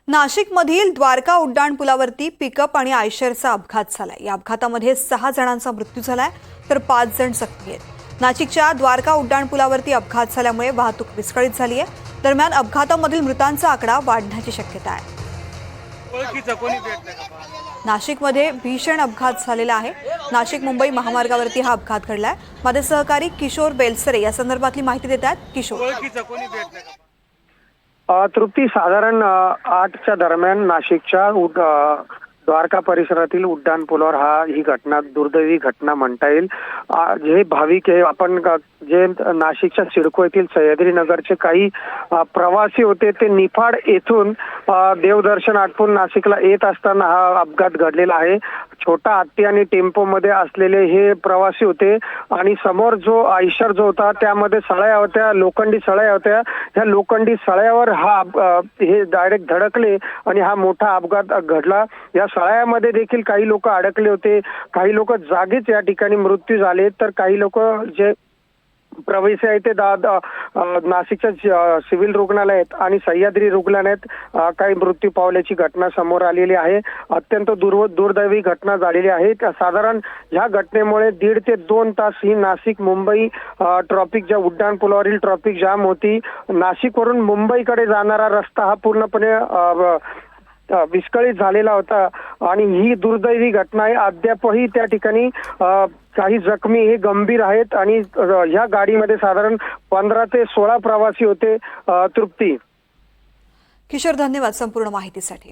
नाशिकमधील द्वारका उड्डाणपुलावरती पिकअप आणि आयशरचा अपघात झालाय। या अपघातामध्ये 6 जणांचा मृत्यू झालाय तर 5 जण जखमी आहेत। नाशिकच्या द्वारका उड्डाणपुलावरती अपघात झाल्यामुळे वाहतूक विस्कळीत झाली आहे। दरम्यान अपघातामधील मृतांचा आकडा वाढण्याची शक्यता आहे। नाशिकमध्ये भीषण अपघात झालेला आहे। नाशिक मुंबई महामार्गावरती हा अपघात घडलाय। माझे सहकारी किशोर बेलसरे या संदर्भातली माहिती देतात। किशोर, तृप्ती, साधारण 8च्या दरम्यान नाशिकच्या द्वारका परिसरातील उड्डाण पुलावर ही घटना दुर्दैवी घटना म्हणता येईल। जे भाविक आहे, आपण जे नाशिकच्या सिडको येथील सह्याद्री नगरचे काही प्रवासी होते, ते निफाड येथून देवदर्शन आटपून नाशिकला येत असताना हा अपघात घडलेला आहे। छोटा हत्ती आणि टेम्पो मध्ये असलेले हे प्रवासी होते आणि समोर जो आयशर जो होता त्यामध्ये सळया होत्या, लोखंडी सळया होत्या। या लोखंडी सळयावर हे डायरेक्ट धडकले आणि हा मोठा अपघात घडला। या सळयामध्ये देखील काही लोक अडकले होते, काही लोक जागीच या ठिकाणी मृत्यू झाले, तर काही लोक जे प्रवासी आहे ते नाशिकच्या सिव्हिल रुग्णालयात आणि सह्याद्री रुग्णालयात काही मृत्यू पावल्याची घटना समोर आलेली आहे। अत्यंत दुर्दैवी घटना झालेली आहे। साधारण या घटनेमुळे 1.5 ते 2 तास ही नाशिक मुंबई ट्रॉफिक, ज्या उड्डाण पुलावरील ट्रॉफिक जाम होती। नाशिकवरून मुंबईकडे जाणारा रस्ता हा पूर्णपणे विस्कळीत झालेला होता आणि ही दुर्दैवी घटना आहे। अद्यापही त्या ठिकाणी काही जखमी हे गंभीर आहेत आणि या गाडीमध्ये साधारण 15 ते 16 प्रवासी होते। तृप्ती, किशोर, धन्यवाद संपूर्ण माहितीसाठी।